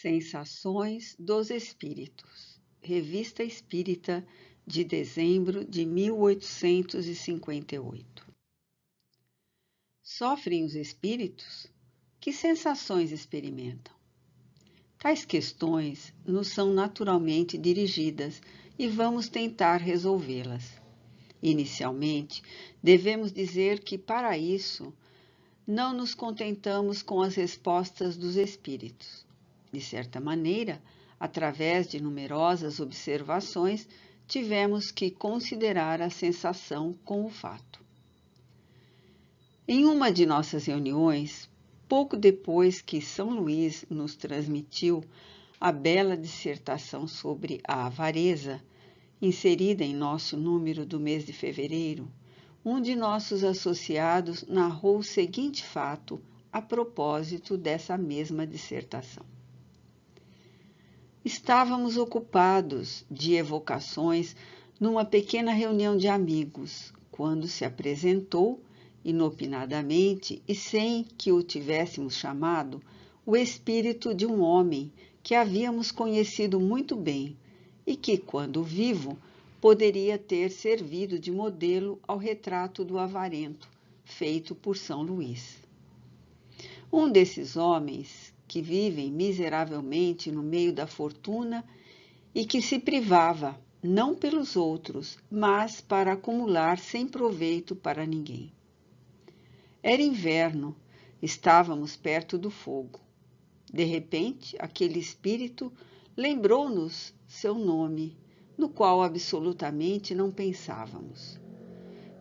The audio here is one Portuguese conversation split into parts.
Sensações dos Espíritos, Revista Espírita de dezembro de 1858. Sofrem os espíritos? Que sensações experimentam? Tais questões nos são naturalmente dirigidas e vamos tentar resolvê-las. Inicialmente, devemos dizer que, para isso, não nos contentamos com as respostas dos espíritos. De certa maneira, através de numerosas observações, tivemos que considerar a sensação com o fato. Em uma de nossas reuniões, pouco depois que São Luís nos transmitiu a bela dissertação sobre a avareza, inserida em nosso número do mês de fevereiro, um de nossos associados narrou o seguinte fato a propósito dessa mesma dissertação. Estávamos ocupados de evocações numa pequena reunião de amigos, quando se apresentou, inopinadamente e sem que o tivéssemos chamado, o espírito de um homem que havíamos conhecido muito bem e que, quando vivo, poderia ter servido de modelo ao retrato do avarento, feito por São Luís. Um desses homens que vivem miseravelmente no meio da fortuna e que se privava, não pelos outros, mas para acumular sem proveito para ninguém. Era inverno, estávamos perto do fogo. De repente, aquele espírito lembrou-nos seu nome, no qual absolutamente não pensávamos,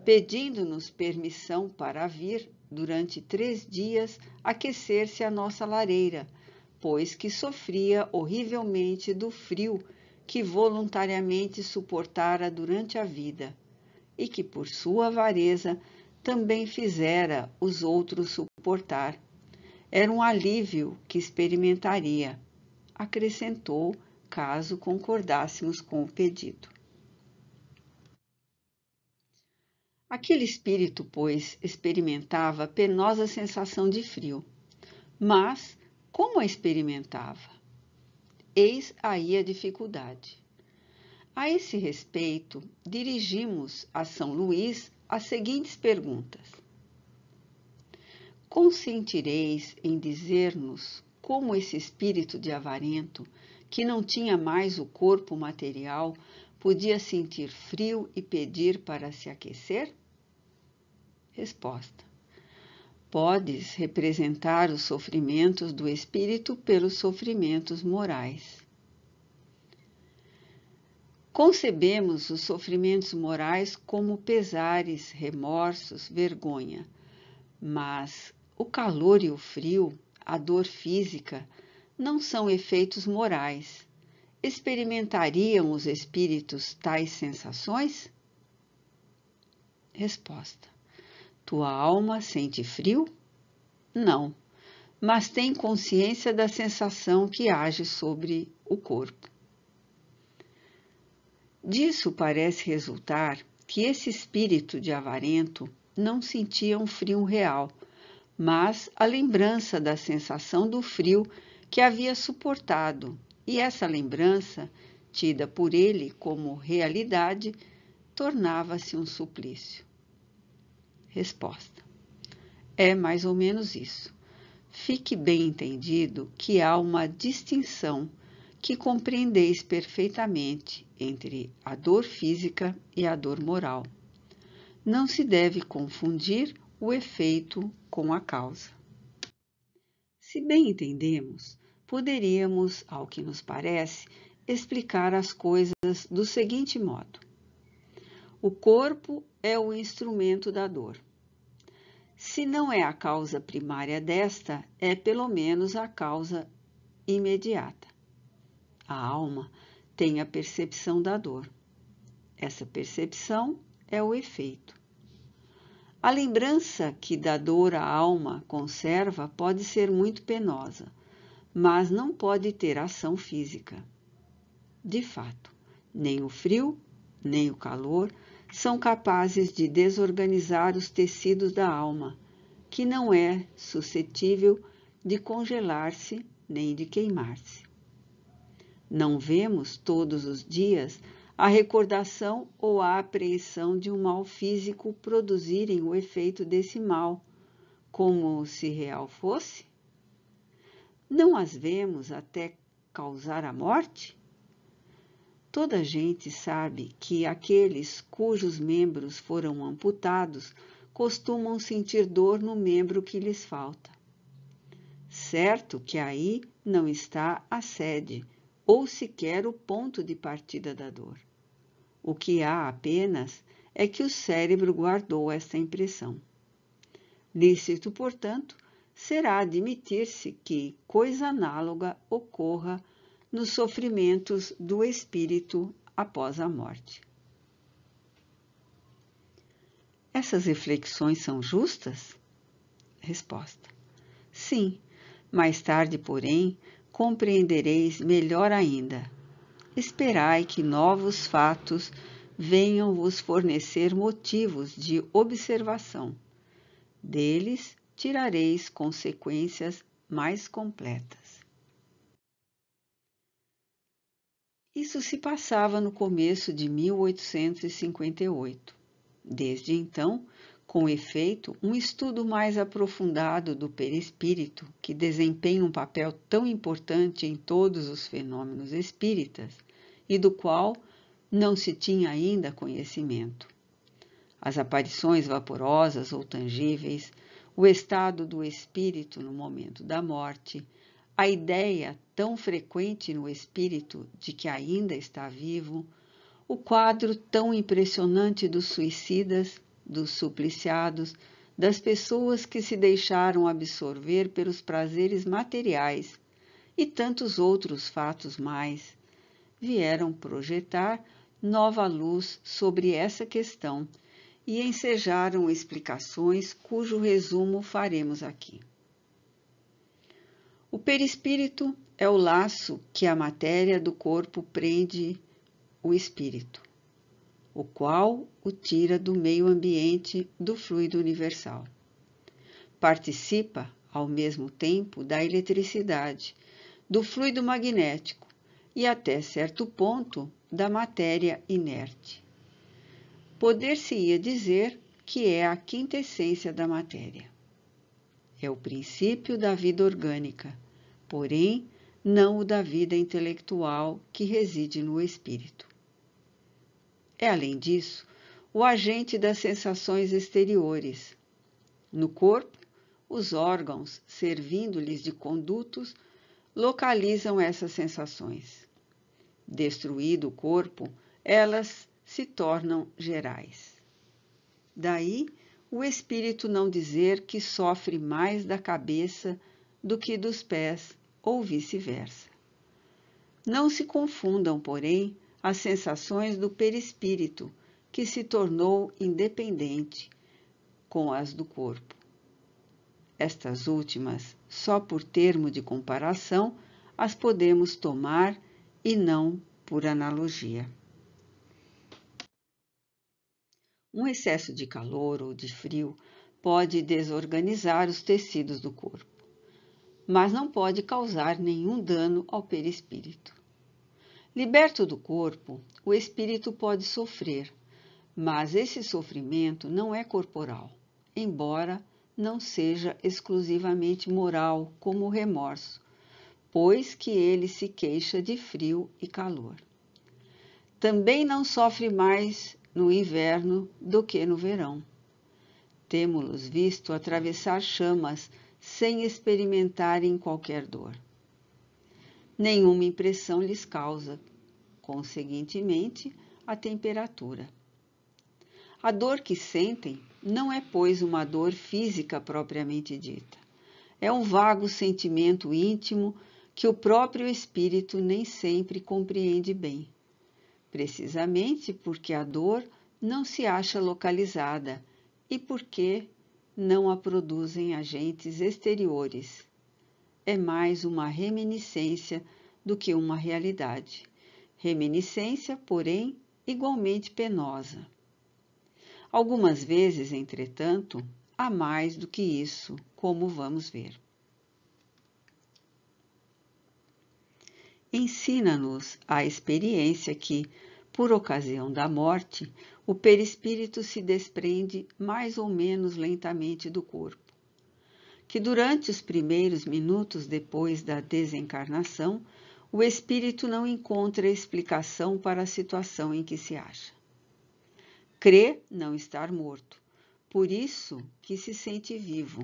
pedindo-nos permissão para vir durante 3 dias aquecer-se a nossa lareira, pois que sofria horrivelmente do frio que voluntariamente suportara durante a vida e que, por sua avareza, também fizera os outros suportar. Era um alívio que experimentaria, acrescentou, caso concordássemos com o pedido. Aquele espírito, pois, experimentava penosa sensação de frio. Mas, como a experimentava? Eis aí a dificuldade. A esse respeito, dirigimos a São Luís as seguintes perguntas. Consentireis em dizer-nos como esse espírito de avarento, que não tinha mais o corpo material, podia sentir frio e pedir para se aquecer? Resposta. Podes representar os sofrimentos do espírito pelos sofrimentos morais. Concebemos os sofrimentos morais como pesares, remorsos, vergonha, mas o calor e o frio, a dor física, não são efeitos morais. Experimentariam os espíritos tais sensações? Resposta. Tua alma sente frio? Não, mas tem consciência da sensação que age sobre o corpo. Disso parece resultar que esse espírito de avarento não sentia um frio real, mas a lembrança da sensação do frio que havia suportado, e essa lembrança, tida por ele como realidade, tornava-se um suplício. Resposta. É mais ou menos isso. Fique bem entendido que há uma distinção que compreendeis perfeitamente entre a dor física e a dor moral. Não se deve confundir o efeito com a causa. Se bem entendemos, poderíamos, ao que nos parece, explicar as coisas do seguinte modo. O corpo é o instrumento da dor. Se não é a causa primária desta, é pelo menos a causa imediata. A alma tem a percepção da dor. Essa percepção é o efeito. A lembrança que da dor a alma conserva pode ser muito penosa, mas não pode ter ação física. De fato, nem o frio, nem o calor são capazes de desorganizar os tecidos da alma, que não é suscetível de congelar-se nem de queimar-se. Não vemos todos os dias a recordação ou a apreensão de um mal físico produzirem o efeito desse mal, como se real fosse? Não as vemos até causar a morte? Toda a gente sabe que aqueles cujos membros foram amputados costumam sentir dor no membro que lhes falta. Certo que aí não está a sede, ou sequer o ponto de partida da dor. O que há apenas é que o cérebro guardou esta impressão. Lícito, portanto, será admitir-se que coisa análoga ocorra nos sofrimentos do espírito após a morte. Essas reflexões são justas? Resposta: sim. Mais tarde, porém, compreendereis melhor ainda. Esperai que novos fatos venham vos fornecer motivos de observação. Deles tirareis consequências mais completas. Isso se passava no começo de 1858. Desde então, com efeito, um estudo mais aprofundado do perispírito, que desempenha um papel tão importante em todos os fenômenos espíritas e do qual não se tinha ainda conhecimento. As aparições vaporosas ou tangíveis, o estado do espírito no momento da morte, a ideia tão frequente no espírito de que ainda está vivo, o quadro tão impressionante dos suicidas, dos supliciados, das pessoas que se deixaram absorver pelos prazeres materiais e tantos outros fatos mais, vieram projetar nova luz sobre essa questão e ensejaram explicações cujo resumo faremos aqui. O perispírito é o laço que a matéria do corpo prende o espírito, o qual o tira do meio ambiente do fluido universal. Participa, ao mesmo tempo, da eletricidade, do fluido magnético e, até certo ponto, da matéria inerte. Poder-se-ia dizer que é a quintessência da matéria. É o princípio da vida orgânica, porém, não o da vida intelectual que reside no espírito. É, além disso, o agente das sensações exteriores. No corpo, os órgãos, servindo-lhes de condutos, localizam essas sensações. Destruído o corpo, elas se tornam gerais. Daí, o espírito não dizer que sofre mais da cabeça do que dos pés, ou vice-versa. Não se confundam, porém, as sensações do perispírito, que se tornou independente, com as do corpo. Estas últimas, só por termo de comparação, as podemos tomar e não por analogia. Um excesso de calor ou de frio pode desorganizar os tecidos do corpo, mas não pode causar nenhum dano ao perispírito. Liberto do corpo, o espírito pode sofrer, mas esse sofrimento não é corporal, embora não seja exclusivamente moral, como o remorso, pois que ele se queixa de frio e calor. Também não sofre mais no inverno do que no verão. Temo-los visto atravessar chamas sem experimentarem qualquer dor. Nenhuma impressão lhes causa, conseguintemente, a temperatura. A dor que sentem não é, pois, uma dor física propriamente dita. É um vago sentimento íntimo que o próprio espírito nem sempre compreende bem, precisamente porque a dor não se acha localizada e porque não a produzem agentes exteriores. É mais uma reminiscência do que uma realidade. Reminiscência, porém, igualmente penosa. Algumas vezes, entretanto, há mais do que isso, como vamos ver. ensina-nos a experiência que, por ocasião da morte, o perispírito se desprende mais ou menos lentamente do corpo, que durante os primeiros minutos depois da desencarnação, o espírito não encontra explicação para a situação em que se acha. Crê não estar morto, por isso que se sente vivo.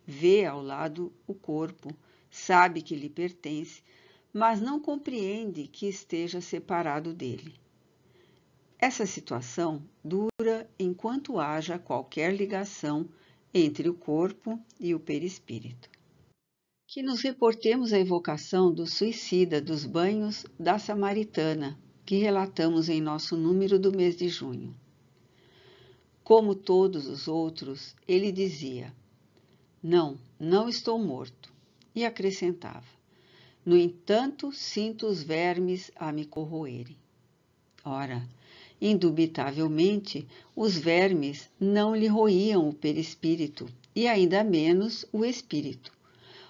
Vê ao lado o corpo, sabe que lhe pertence, mas não compreende que esteja separado dele. Essa situação dura enquanto haja qualquer ligação entre o corpo e o perispírito. Que nos reportemos à evocação do suicida dos banhos da Samaritana, que relatamos em nosso número do mês de junho. Como todos os outros, ele dizia: não estou morto, e acrescentava: no entanto, sinto os vermes a me corroerem. Ora, indubitavelmente, os vermes não lhe roíam o perispírito, e ainda menos o espírito.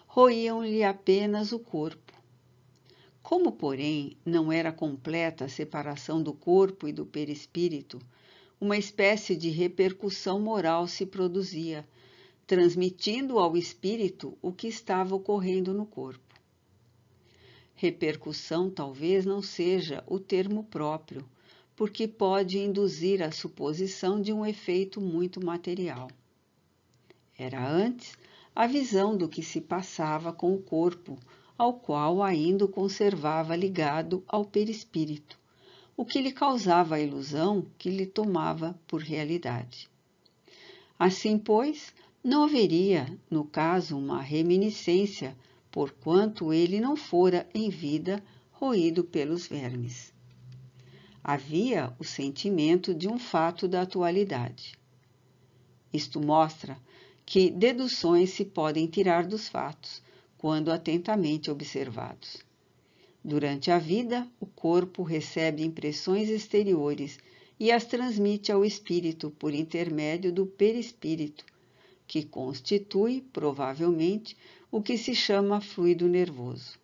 Roíam-lhe apenas o corpo. Como, porém, não era completa a separação do corpo e do perispírito, uma espécie de repercussão moral se produzia, transmitindo ao espírito o que estava ocorrendo no corpo. Repercussão talvez não seja o termo próprio, porque pode induzir a suposição de um efeito muito material. Era antes a visão do que se passava com o corpo, ao qual ainda o conservava ligado ao perispírito, o que lhe causava a ilusão que lhe tomava por realidade. Assim, pois, não haveria, no caso, uma reminiscência, porquanto ele não fora, em vida, roído pelos vermes. Havia o sentimento de um fato da atualidade. Isto mostra que deduções se podem tirar dos fatos, quando atentamente observados. Durante a vida, o corpo recebe impressões exteriores e as transmite ao espírito por intermédio do perispírito, que constitui, provavelmente, o que se chama fluido nervoso.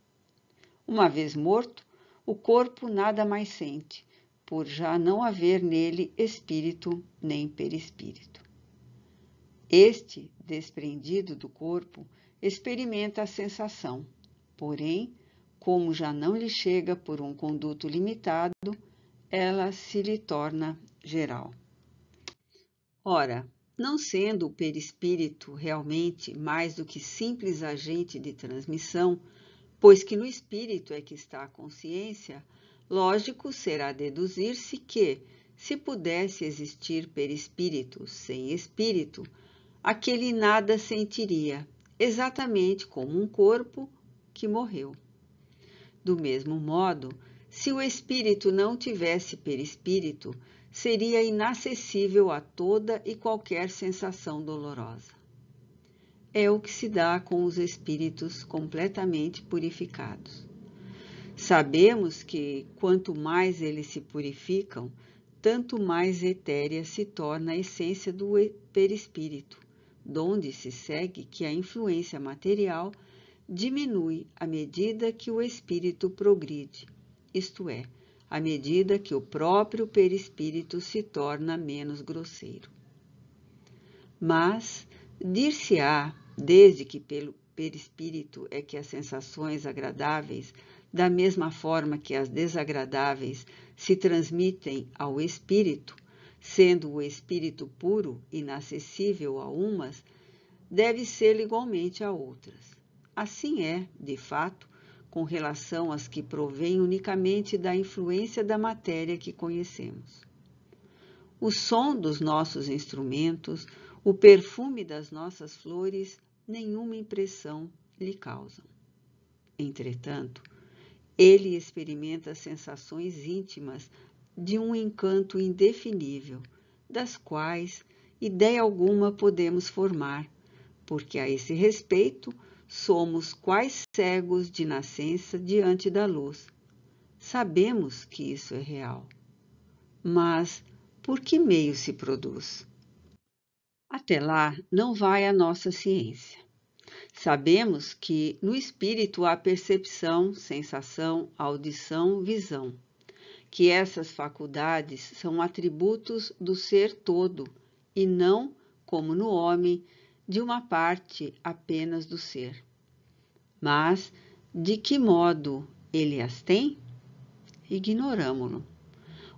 Uma vez morto, o corpo nada mais sente, por já não haver nele espírito nem perispírito. Este, desprendido do corpo, experimenta a sensação, porém, como já não lhe chega por um conduto limitado, ela se lhe torna geral. Ora, não sendo o perispírito realmente mais do que simples agente de transmissão, pois que no espírito é que está a consciência, lógico será deduzir-se que, se pudesse existir perispírito sem espírito, aquele nada sentiria, exatamente como um corpo que morreu. Do mesmo modo, se o espírito não tivesse perispírito, seria inacessível a toda e qualquer sensação dolorosa. É o que se dá com os espíritos completamente purificados. Sabemos que, quanto mais eles se purificam, tanto mais etérea se torna a essência do perispírito, donde se segue que a influência material diminui à medida que o espírito progride, isto é, à medida que o próprio perispírito se torna menos grosseiro. Mas, dir-se-á, desde que pelo perispírito é que as sensações agradáveis, da mesma forma que as desagradáveis, se transmitem ao espírito, sendo o espírito puro inacessível a umas, deve ser igualmente a outras. Assim é, de fato, com relação às que provêm unicamente da influência da matéria que conhecemos. O som dos nossos instrumentos, o perfume das nossas flores, nenhuma impressão lhe causam. Entretanto, ele experimenta sensações íntimas de um encanto indefinível, das quais ideia alguma podemos formar, porque a esse respeito somos quais cegos de nascença diante da luz. Sabemos que isso é real. Mas por que meio se produz? Até lá não vai a nossa ciência. Sabemos que no espírito há percepção, sensação, audição, visão, que essas faculdades são atributos do ser todo e não, como no homem, de uma parte apenas do ser. Mas de que modo ele as tem? Ignoramo-lo.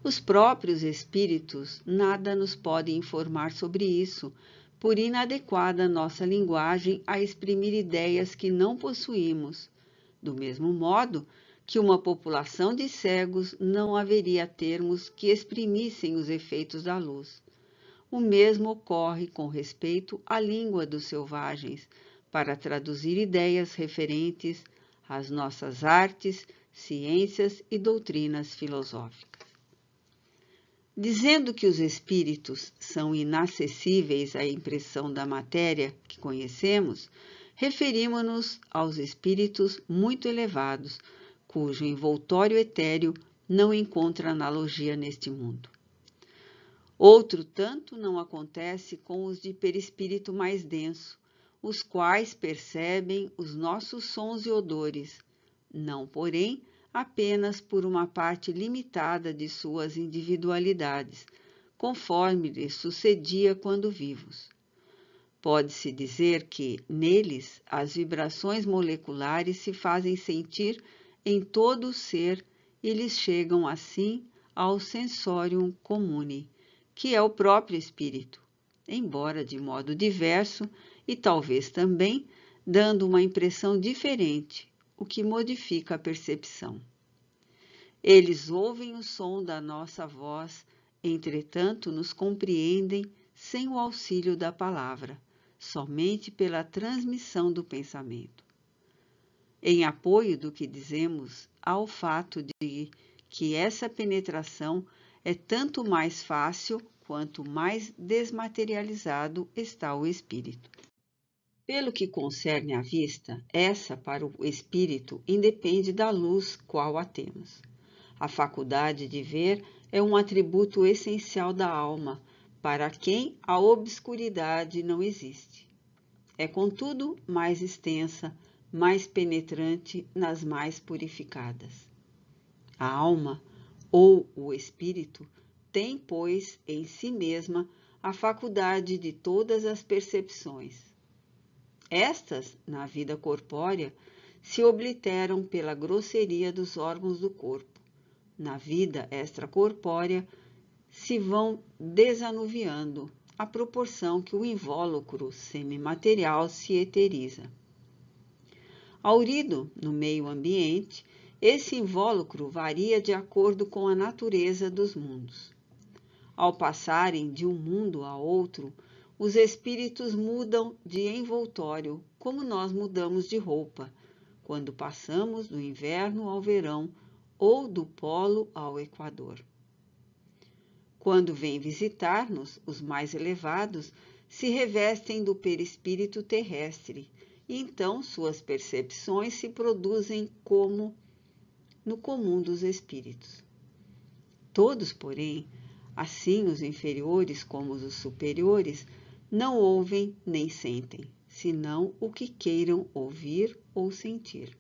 Os próprios espíritos nada nos podem informar sobre isso, por inadequada nossa linguagem a exprimir ideias que não possuímos, do mesmo modo que uma população de cegos não haveria termos que exprimissem os efeitos da luz. O mesmo ocorre com respeito à língua dos selvagens, para traduzir ideias referentes às nossas artes, ciências e doutrinas filosóficas. Dizendo que os espíritos são inacessíveis à impressão da matéria que conhecemos, referimos-nos aos espíritos muito elevados, cujo envoltório etéreo não encontra analogia neste mundo. Outro tanto não acontece com os de perispírito mais denso, os quais percebem os nossos sons e odores, não, porém, apenas por uma parte limitada de suas individualidades, conforme lhes sucedia quando vivos. Pode-se dizer que, neles, as vibrações moleculares se fazem sentir em todo o ser e lhes chegam assim ao sensorium comune, que é o próprio espírito, embora de modo diverso e talvez também dando uma impressão diferente, o que modifica a percepção. Eles ouvem o som da nossa voz, entretanto nos compreendem sem o auxílio da palavra, somente pela transmissão do pensamento. Em apoio do que dizemos, há o fato de que essa penetração é tanto mais fácil quanto mais desmaterializado está o espírito. Pelo que concerne à vista, essa para o espírito independe da luz qual a temos. A faculdade de ver é um atributo essencial da alma, para quem a obscuridade não existe. É, contudo, mais extensa, mais penetrante nas mais purificadas. A alma, ou o espírito, tem, pois, em si mesma a faculdade de todas as percepções. Estas, na vida corpórea, se obliteram pela grosseria dos órgãos do corpo. Na vida extracorpórea, se vão desanuviando, à proporção que o invólucro semimaterial se eteriza. Aurido no meio ambiente, esse invólucro varia de acordo com a natureza dos mundos. Ao passarem de um mundo a outro, os espíritos mudam de envoltório, como nós mudamos de roupa, quando passamos do inverno ao verão ou do polo ao equador. Quando vêm visitar-nos, os mais elevados se revestem do perispírito terrestre, e então suas percepções se produzem como no comum dos espíritos. Todos, porém, assim os inferiores como os superiores, não ouvem nem sentem, senão o que queiram ouvir ou sentir.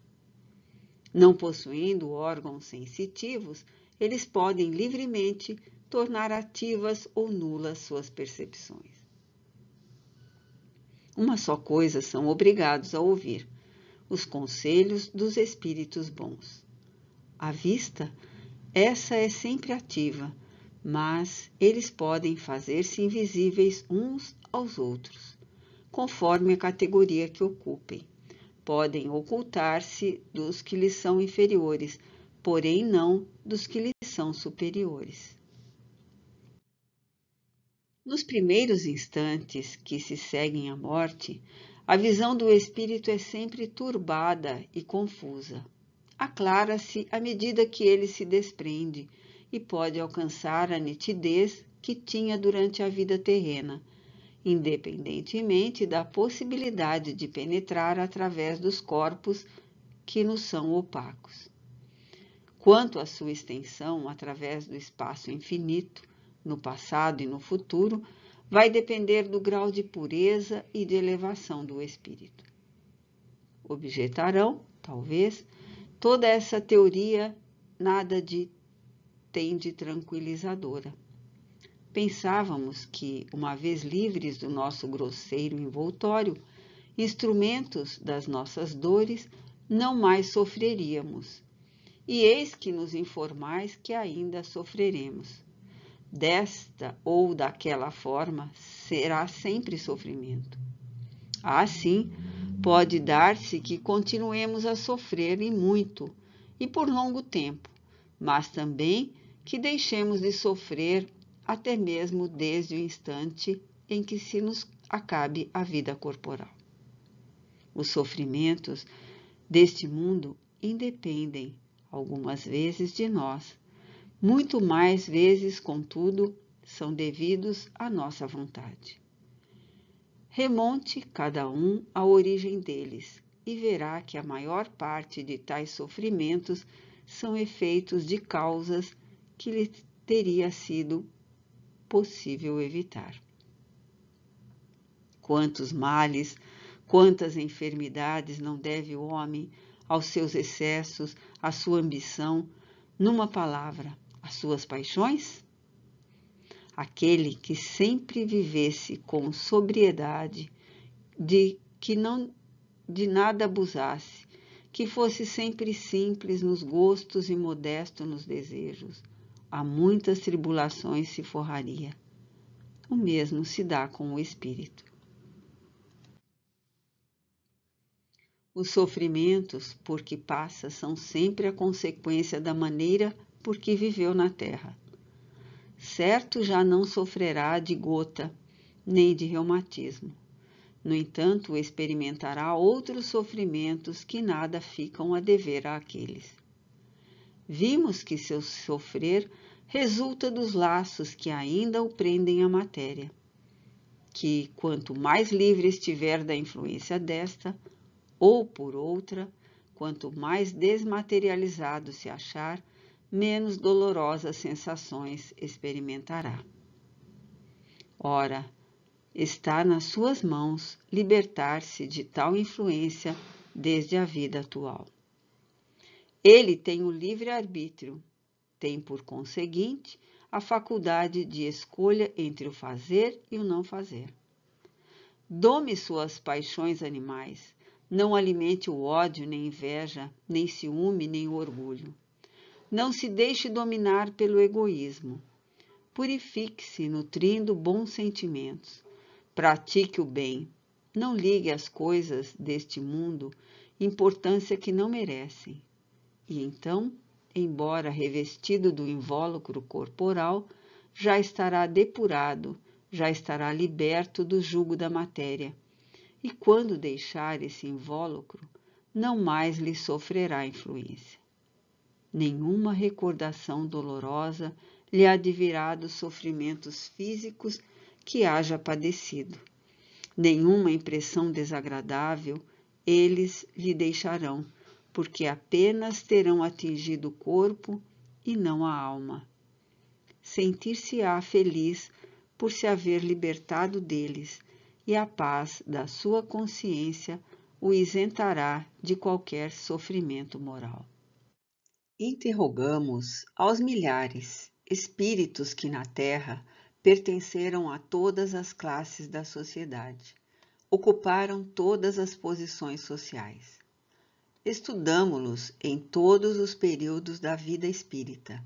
Não possuindo órgãos sensitivos, eles podem livremente tornar ativas ou nulas suas percepções. Uma só coisa são obrigados a ouvir: os conselhos dos espíritos bons. A vista, essa é sempre ativa, mas eles podem fazer-se invisíveis uns aos outros, conforme a categoria que ocupem. Podem ocultar-se dos que lhes são inferiores, porém não dos que lhes são superiores. Nos primeiros instantes que se seguem à morte, a visão do espírito é sempre turbada e confusa. Aclara-se à medida que ele se desprende e pode alcançar a nitidez que tinha durante a vida terrena, independentemente da possibilidade de penetrar através dos corpos que nos são opacos. Quanto à sua extensão através do espaço infinito, no passado e no futuro, vai depender do grau de pureza e de elevação do espírito. Objetarão, talvez, toda essa teoria nada tem de tranquilizadora. Pensávamos que, uma vez livres do nosso grosseiro envoltório, instrumentos das nossas dores, não mais sofreríamos. E eis que nos informais que ainda sofreremos. Desta ou daquela forma, será sempre sofrimento. Assim, pode dar-se que continuemos a sofrer e muito, e por longo tempo, mas também que deixemos de sofrer até mesmo desde o instante em que se nos acabe a vida corporal. Os sofrimentos deste mundo independem, algumas vezes, de nós. Muito mais vezes, contudo, são devidos à nossa vontade. Remonte cada um à origem deles e verá que a maior parte de tais sofrimentos são efeitos de causas que lhe teria sido possível evitar. Quantos males, quantas enfermidades não deve o homem aos seus excessos, à sua ambição, numa palavra, às suas paixões? Aquele que sempre vivesse com sobriedade, de nada abusasse, que fosse sempre simples nos gostos e modesto nos desejos, a muitas tribulações se forraria. O mesmo se dá com o espírito. Os sofrimentos por que passa são sempre a consequência da maneira por que viveu na terra. Certo, já não sofrerá de gota, nem de reumatismo. No entanto, experimentará outros sofrimentos que nada ficam a dever àqueles. Vimos que seu sofrer resulta dos laços que ainda o prendem à matéria, que quanto mais livre estiver da influência desta, ou por outra, quanto mais desmaterializado se achar, menos dolorosas sensações experimentará. Ora, está nas suas mãos libertar-se de tal influência desde a vida atual. Ele tem o livre-arbítrio, tem, por conseguinte, a faculdade de escolha entre o fazer e o não fazer. Dome suas paixões animais, não alimente o ódio, nem inveja, nem ciúme, nem orgulho. Não se deixe dominar pelo egoísmo. Purifique-se nutrindo bons sentimentos. Pratique o bem. Não ligue às coisas deste mundo importância que não merecem. E então, embora revestido do invólucro corporal, já estará depurado, já estará liberto do jugo da matéria. E quando deixar esse invólucro, não mais lhe sofrerá influência. Nenhuma recordação dolorosa lhe advirá dos sofrimentos físicos que haja padecido. Nenhuma impressão desagradável eles lhe deixarão, porque apenas terão atingido o corpo e não a alma. Sentir-se-á feliz por se haver libertado deles, e a paz da sua consciência o isentará de qualquer sofrimento moral. Interrogamos aos milhares espíritos que na Terra pertenceram a todas as classes da sociedade, ocuparam todas as posições sociais. Estudamo-los em todos os períodos da vida espírita,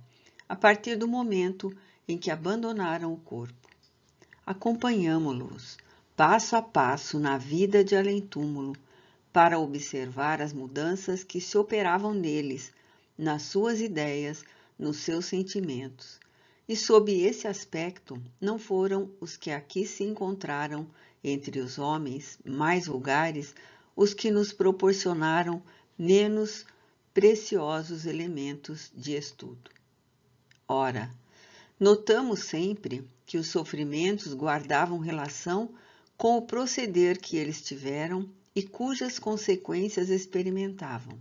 a partir do momento em que abandonaram o corpo. Acompanhamo-los passo a passo na vida de além-túmulo, para observar as mudanças que se operavam neles, nas suas ideias, nos seus sentimentos. E sob esse aspecto, não foram os que aqui se encontraram entre os homens mais vulgares os que nos proporcionaram menos preciosos elementos de estudo. Ora, notamos sempre que os sofrimentos guardavam relação com o proceder que eles tiveram e cujas consequências experimentavam.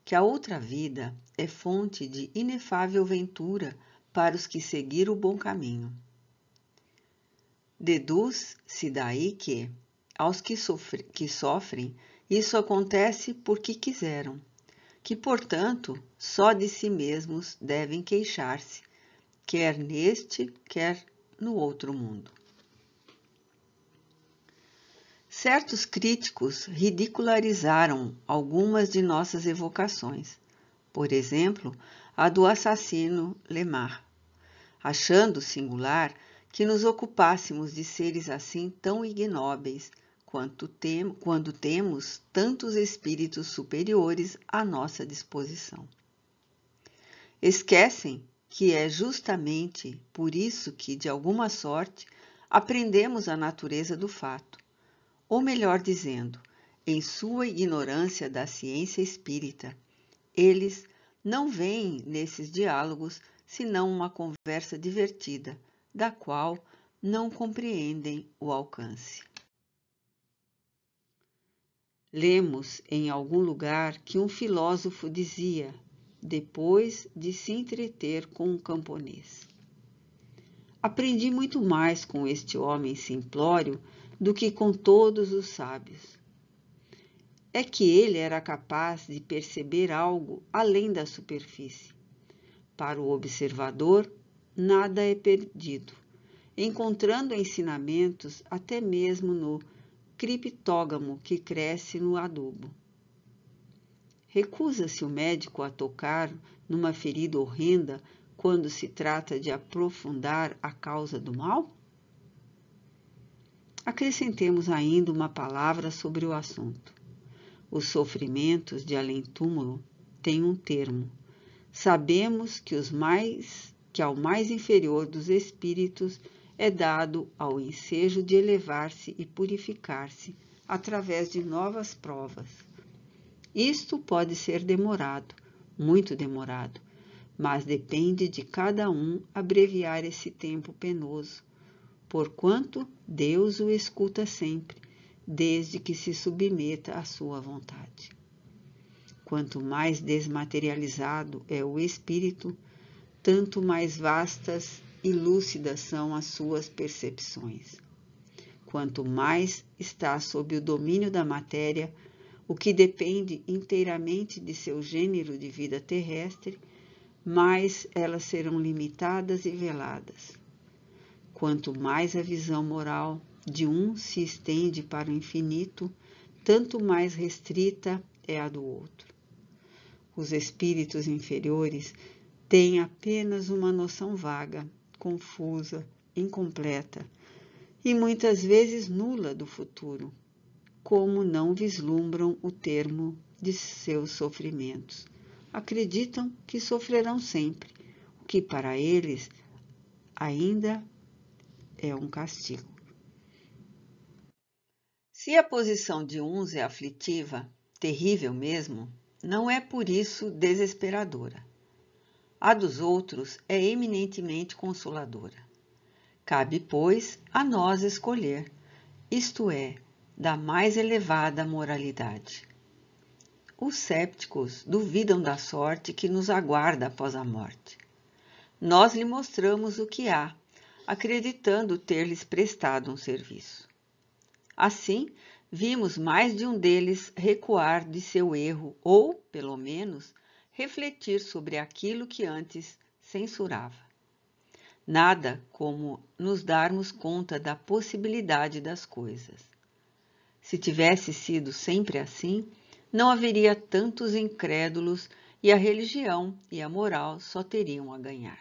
Que a outra vida é fonte de inefável ventura para os que seguiram o bom caminho. Deduz-se daí que, aos que sofrem, Isso acontece porque quiseram, que, portanto, só de si mesmos devem queixar-se, quer neste, quer no outro mundo. Certos críticos ridicularizaram algumas de nossas evocações, por exemplo, a do assassino Lemar, achando singular que nos ocupássemos de seres assim tão ignóbeis quando temos tantos espíritos superiores à nossa disposição. Esquecem que é justamente por isso que, de alguma sorte, aprendemos a natureza do fato, ou melhor dizendo, em sua ignorância da ciência espírita, eles não veem nesses diálogos senão uma conversa divertida, da qual não compreendem o alcance. Lemos em algum lugar que um filósofo dizia, depois de se entreter com um camponês: aprendi muito mais com este homem simplório do que com todos os sábios. É que ele era capaz de perceber algo além da superfície. Para o observador, nada é perdido, encontrando ensinamentos até mesmo no criptógamo que cresce no adubo. Recusa-se o médico a tocar numa ferida horrenda quando se trata de aprofundar a causa do mal? Acrescentemos ainda uma palavra sobre o assunto. Os sofrimentos de além-túmulo têm um termo. Sabemos que ao mais inferior dos espíritos é dado ao ensejo de elevar-se e purificar-se através de novas provas. Isto pode ser demorado, muito demorado, mas depende de cada um abreviar esse tempo penoso, porquanto Deus o escuta sempre, desde que se submeta à sua vontade. Quanto mais desmaterializado é o espírito, tanto mais vastas e lúcidas são as suas percepções. Quanto mais está sob o domínio da matéria, o que depende inteiramente de seu gênero de vida terrestre, mais elas serão limitadas e veladas. Quanto mais a visão moral de um se estende para o infinito, tanto mais restrita é a do outro. Os espíritos inferiores têm apenas uma noção vaga, confusa, incompleta e muitas vezes nula do futuro, como não vislumbram o termo de seus sofrimentos. Acreditam que sofrerão sempre, o que para eles ainda é um castigo. Se a posição de uns é aflitiva, terrível mesmo, não é por isso desesperadora. A dos outros é eminentemente consoladora. Cabe, pois, a nós escolher, isto é, da mais elevada moralidade. Os cépticos duvidam da sorte que nos aguarda após a morte. Nós lhe mostramos o que há, acreditando ter-lhes prestado um serviço. Assim, vimos mais de um deles recuar de seu erro ou, pelo menos, refletir sobre aquilo que antes censurava. Nada como nos darmos conta da possibilidade das coisas. Se tivesse sido sempre assim, não haveria tantos incrédulos e a religião e a moral só teriam a ganhar.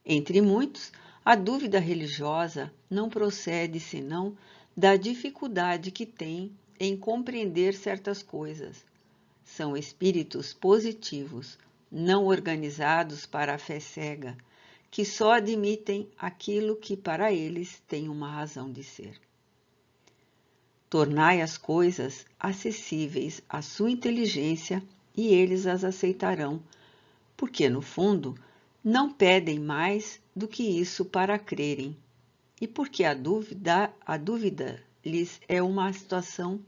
Entre muitos, a dúvida religiosa não procede senão da dificuldade que tem em compreender certas coisas. São espíritos positivos, não organizados para a fé cega, que só admitem aquilo que para eles tem uma razão de ser. Tornai as coisas acessíveis à sua inteligência e eles as aceitarão, porque, no fundo, não pedem mais do que isso para crerem, e porque a dúvida lhes é uma situação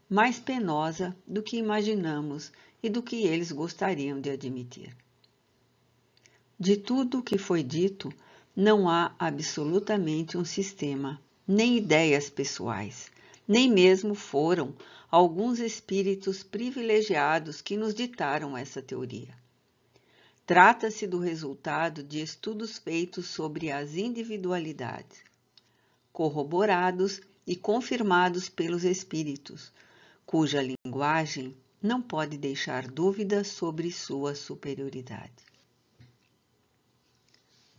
mais penosa do que imaginamos e do que eles gostariam de admitir. De tudo o que foi dito, não há absolutamente um sistema, nem ideias pessoais, Nem mesmo foram alguns espíritos privilegiados que nos ditaram essa teoria. Trata-se do resultado de estudos feitos sobre as individualidades, corroborados e confirmados pelos espíritos, cuja linguagem não pode deixar dúvida sobre sua superioridade.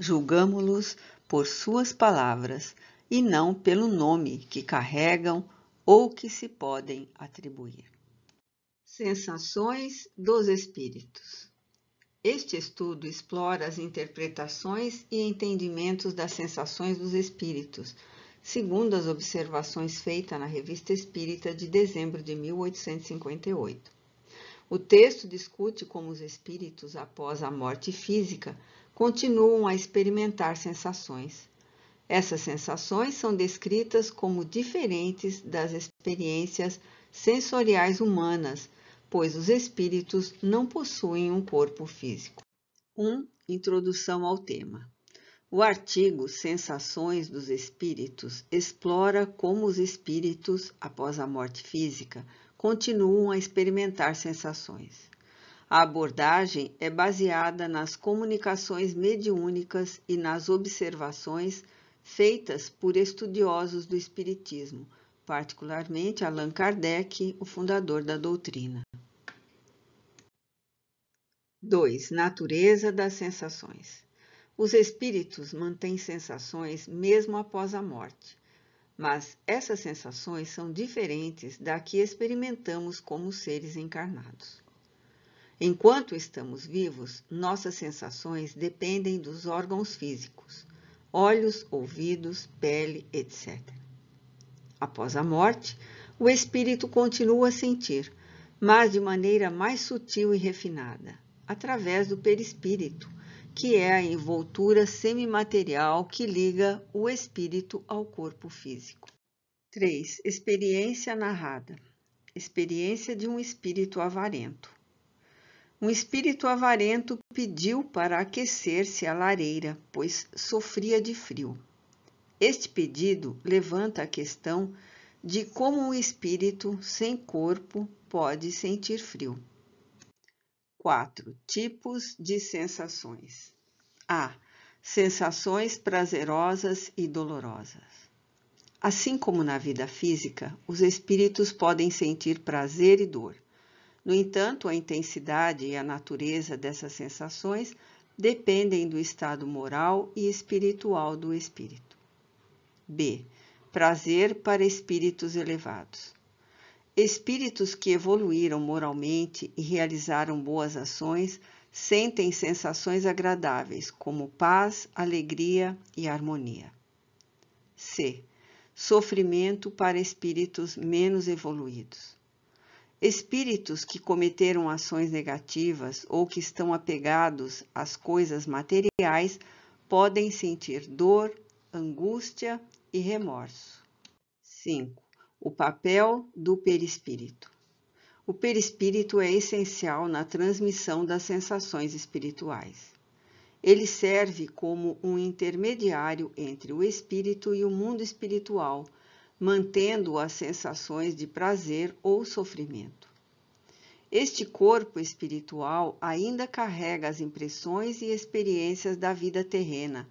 Julgamo-los por suas palavras e não pelo nome que carregam ou que se podem atribuir. Sensações dos espíritos. Este estudo explora as interpretações e entendimentos das sensações dos espíritos, segundo as observações feitas na Revista Espírita de dezembro de 1858. O texto discute como os espíritos, após a morte física, continuam a experimentar sensações. Essas sensações são descritas como diferentes das experiências sensoriais humanas, pois os espíritos não possuem um corpo físico. Introdução ao tema. O artigo Sensações dos Espíritos explora como os espíritos, após a morte física, continuam a experimentar sensações. A abordagem é baseada nas comunicações mediúnicas e nas observações feitas por estudiosos do espiritismo, particularmente Allan Kardec, o fundador da doutrina. 2. Natureza das sensações. Os espíritos mantêm sensações mesmo após a morte, mas essas sensações são diferentes da que experimentamos como seres encarnados. Enquanto estamos vivos, nossas sensações dependem dos órgãos físicos, olhos, ouvidos, pele, etc. Após a morte, o espírito continua a sentir, mas de maneira mais sutil e refinada, através do perispírito, que é a envoltura semimaterial que liga o espírito ao corpo físico. 3. Experiência narrada. Experiência de um espírito avarento. Um espírito avarento pediu para aquecer-se à lareira, pois sofria de frio. Este pedido levanta a questão de como um espírito sem corpo pode sentir frio. 4. Tipos de sensações. A. Sensações prazerosas e dolorosas. Assim como na vida física, os espíritos podem sentir prazer e dor. No entanto, a intensidade e a natureza dessas sensações dependem do estado moral e espiritual do espírito. B. Prazer para espíritos elevados. Espíritos que evoluíram moralmente e realizaram boas ações sentem sensações agradáveis, como paz, alegria e harmonia. C. Sofrimento para espíritos menos evoluídos. Espíritos que cometeram ações negativas ou que estão apegados às coisas materiais podem sentir dor, angústia e remorso. 5. O papel do perispírito. O perispírito é essencial na transmissão das sensações espirituais. Ele serve como um intermediário entre o espírito e o mundo espiritual, mantendo as sensações de prazer ou sofrimento. Este corpo espiritual ainda carrega as impressões e experiências da vida terrena,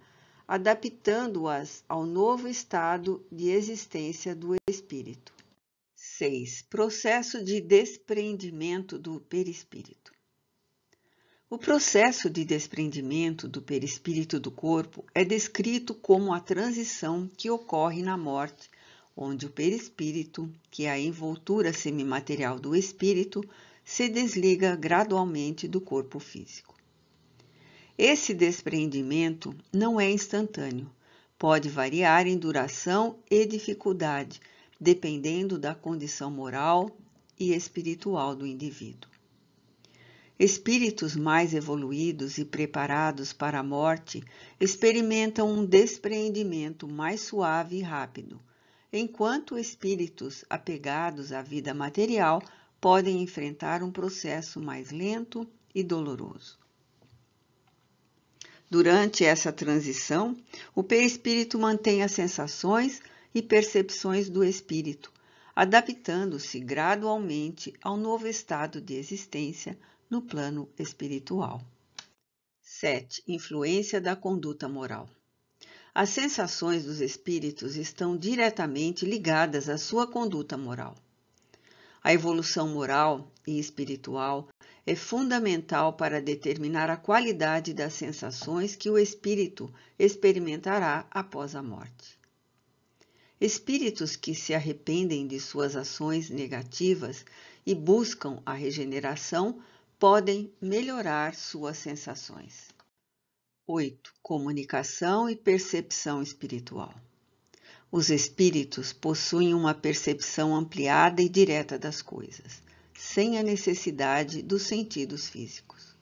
adaptando-as ao novo estado de existência do espírito. 6. Processo de desprendimento do perispírito. O processo de desprendimento do perispírito do corpo é descrito como a transição que ocorre na morte, onde o perispírito, que é a envoltura semimaterial do espírito, se desliga gradualmente do corpo físico. Esse desprendimento não é instantâneo, pode variar em duração e dificuldade, dependendo da condição moral e espiritual do indivíduo. Espíritos mais evoluídos e preparados para a morte experimentam um despreendimento mais suave e rápido, enquanto espíritos apegados à vida material podem enfrentar um processo mais lento e doloroso. Durante essa transição, o perispírito mantém as sensações e percepções do espírito, adaptando-se gradualmente ao novo estado de existência no plano espiritual. 7. Influência da conduta moral. As sensações dos espíritos estão diretamente ligadas à sua conduta moral. A evolução moral e espiritual é fundamental para determinar a qualidade das sensações que o espírito experimentará após a morte. Espíritos que se arrependem de suas ações negativas e buscam a regeneração podem melhorar suas sensações. 8. Comunicação e percepção espiritual. Os espíritos possuem uma percepção ampliada e direta das coisas, sem a necessidade dos sentidos físicos.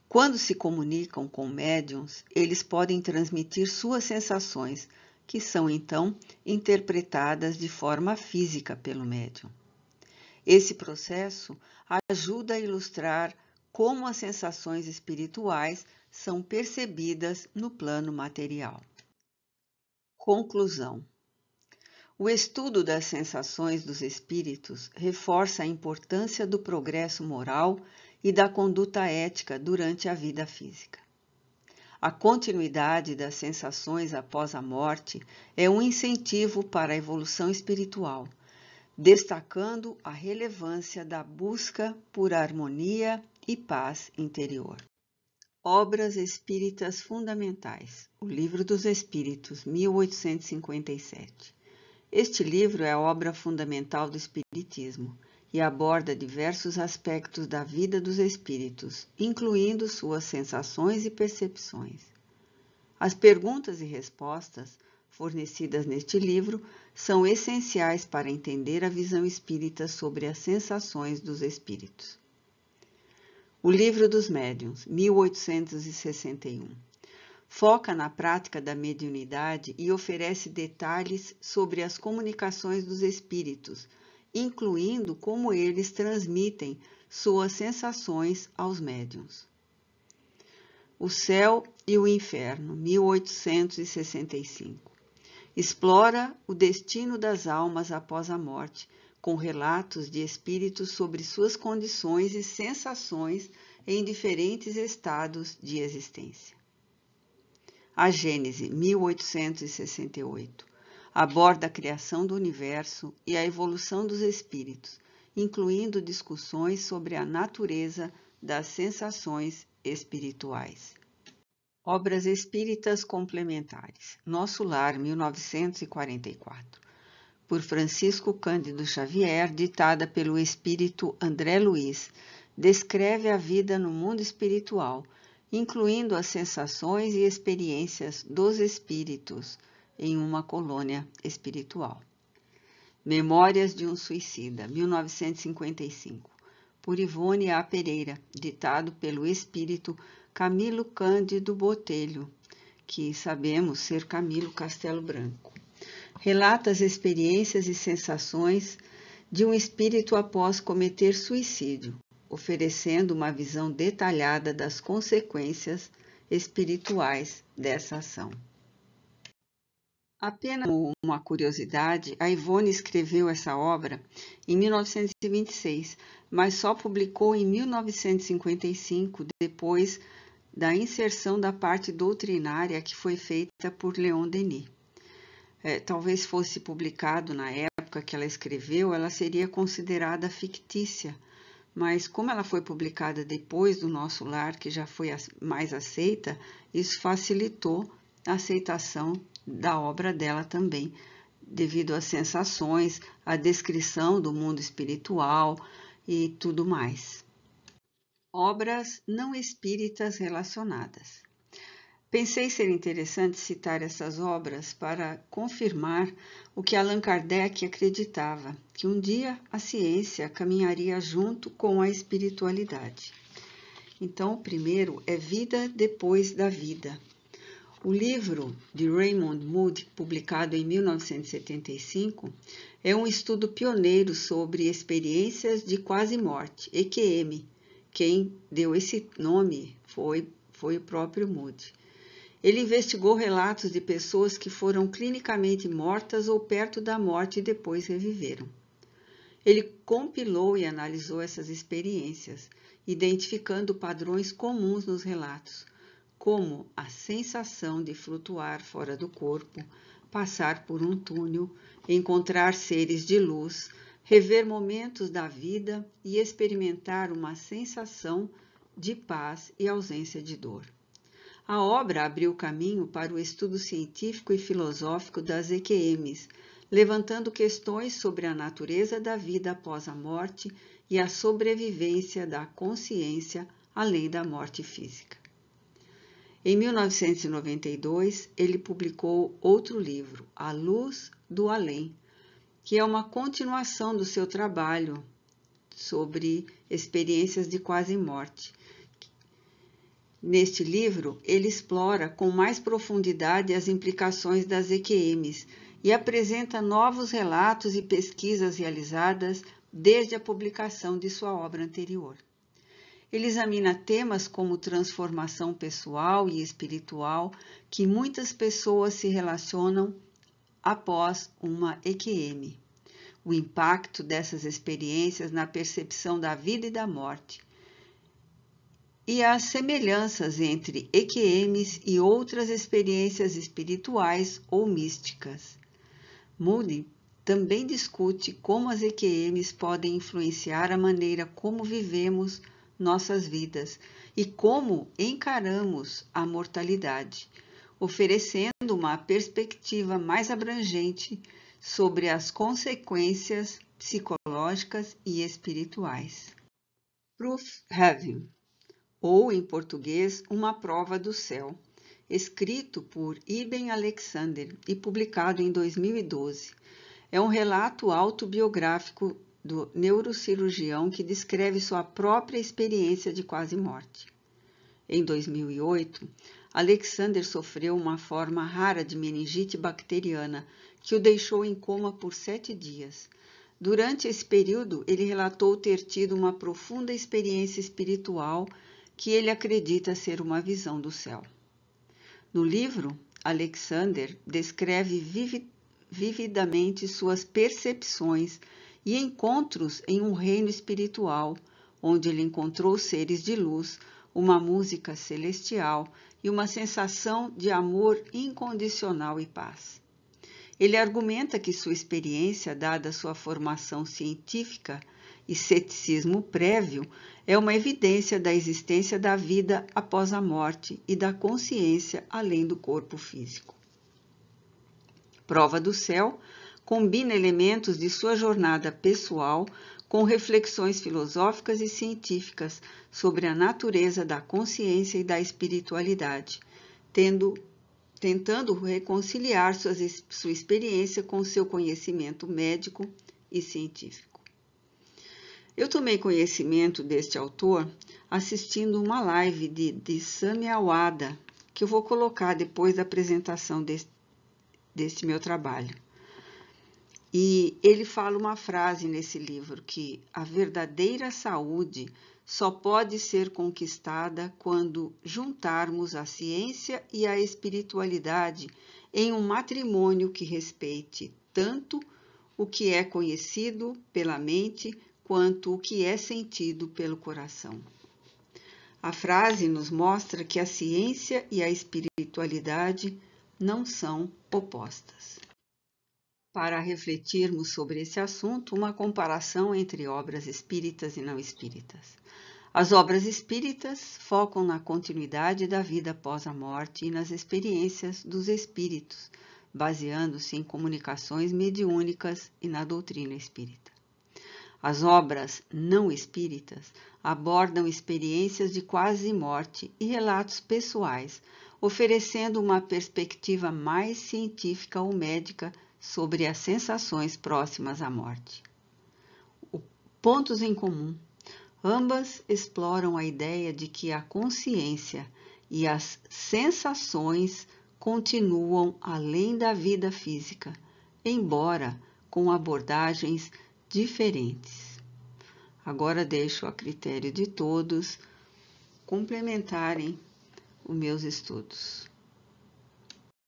Quando se comunicam com médiuns, eles podem transmitir suas sensações, que são então interpretadas de forma física pelo médium. Esse processo ajuda a ilustrar como as sensações espirituais são percebidas no plano material. Conclusão. O estudo das sensações dos espíritos reforça a importância do progresso moral e da conduta ética durante a vida física. A continuidade das sensações após a morte é um incentivo para a evolução espiritual, destacando a relevância da busca por harmonia e paz interior. Obras Espíritas Fundamentais. O Livro dos Espíritos, 1857. Este livro é a obra fundamental do Espiritismo e aborda diversos aspectos da vida dos espíritos, incluindo suas sensações e percepções. As perguntas e respostas fornecidas neste livro são essenciais para entender a visão espírita sobre as sensações dos espíritos. O Livro dos Médiuns, 1861. Foca na prática da mediunidade e oferece detalhes sobre as comunicações dos espíritos, incluindo como eles transmitem suas sensações aos médiuns. O Céu e o Inferno, 1865. Explora o destino das almas após a morte, com relatos de espíritos sobre suas condições e sensações em diferentes estados de existência. A Gênese, 1868, aborda a criação do universo e a evolução dos espíritos, incluindo discussões sobre a natureza das sensações espirituais. Obras espíritas complementares. Nosso Lar, 1944. Por Francisco Cândido Xavier, ditada pelo espírito André Luiz, descreve a vida no mundo espiritual, incluindo as sensações e experiências dos espíritos em uma colônia espiritual. Memórias de um Suicida, 1955, por Ivone A. Pereira, ditado pelo espírito Camilo Cândido Botelho, que sabemos ser Camilo Castelo Branco. Relata as experiências e sensações de um espírito após cometer suicídio, oferecendo uma visão detalhada das consequências espirituais dessa ação. Apenas uma curiosidade, a Ivone escreveu essa obra em 1926, mas só publicou em 1955, depois da inserção da parte doutrinária que foi feita por Leon Denis. Talvez fosse publicado na época que ela escreveu, ela seria considerada fictícia, mas como ela foi publicada depois do Nosso Lar, que já foi mais aceita, isso facilitou a aceitação da obra dela também, devido às sensações, à descrição do mundo espiritual e tudo mais. Obras não espíritas relacionadas. Pensei ser interessante citar essas obras para confirmar o que Allan Kardec acreditava, que um dia a ciência caminharia junto com a espiritualidade. Então, o primeiro é Vida Depois da Vida. O livro de Raymond Moody, publicado em 1975, é um estudo pioneiro sobre experiências de quase-morte, EQM. Quem deu esse nome foi o próprio Moody. Ele investigou relatos de pessoas que foram clinicamente mortas ou perto da morte e depois reviveram. Ele compilou e analisou essas experiências, identificando padrões comuns nos relatos, como a sensação de flutuar fora do corpo, passar por um túnel, encontrar seres de luz, rever momentos da vida e experimentar uma sensação de paz e ausência de dor. A obra abriu caminho para o estudo científico e filosófico das EQMs, levantando questões sobre a natureza da vida após a morte e a sobrevivência da consciência além da morte física. Em 1992, ele publicou outro livro, A Luz do Além, que é uma continuação do seu trabalho sobre experiências de quase morte. Neste livro, ele explora com mais profundidade as implicações das EQMs e apresenta novos relatos e pesquisas realizadas desde a publicação de sua obra anterior. Ele examina temas como transformação pessoal e espiritual que muitas pessoas se relacionam após uma EQM, o impacto dessas experiências na percepção da vida e da morte, e as semelhanças entre EQMs e outras experiências espirituais ou místicas. Moody também discute como as EQMs podem influenciar a maneira como vivemos nossas vidas e como encaramos a mortalidade, oferecendo uma perspectiva mais abrangente sobre as consequências psicológicas e espirituais. Proof Heaven, ou em português, Uma Prova do Céu, escrito por Ibn Alexander e publicado em 2012. É um relato autobiográfico do neurocirurgião que descreve sua própria experiência de quase morte. Em 2008, Alexander sofreu uma forma rara de meningite bacteriana que o deixou em coma por 7 dias. Durante esse período, ele relatou ter tido uma profunda experiência espiritual que ele acredita ser uma visão do céu. No livro, Alexander descreve vividamente suas percepções e encontros em um reino espiritual, onde ele encontrou seres de luz, uma música celestial e uma sensação de amor incondicional e paz. Ele argumenta que sua experiência, dada sua formação científica e ceticismo prévio, é uma evidência da existência da vida após a morte e da consciência além do corpo físico. Prova do Céu combina elementos de sua jornada pessoal com reflexões filosóficas e científicas sobre a natureza da consciência e da espiritualidade, tentando reconciliar sua experiência com seu conhecimento médico e científico. Eu tomei conhecimento deste autor assistindo uma live de Sami Awada, que eu vou colocar depois da apresentação deste meu trabalho. E ele fala uma frase nesse livro, que a verdadeira saúde só pode ser conquistada quando juntarmos a ciência e a espiritualidade em um matrimônio que respeite tanto o que é conhecido pela mente quanto o que é sentido pelo coração. A frase nos mostra que a ciência e a espiritualidade não são opostas. Para refletirmos sobre esse assunto, uma comparação entre obras espíritas e não espíritas. As obras espíritas focam na continuidade da vida após a morte e nas experiências dos espíritos, baseando-se em comunicações mediúnicas e na doutrina espírita. As obras não espíritas abordam experiências de quase morte e relatos pessoais, oferecendo uma perspectiva mais científica ou médica sobre as sensações próximas à morte. Pontos em comum. Ambas exploram a ideia de que a consciência e as sensações continuam além da vida física, embora com abordagens diferentes. Agora deixo a critério de todos complementarem os meus estudos.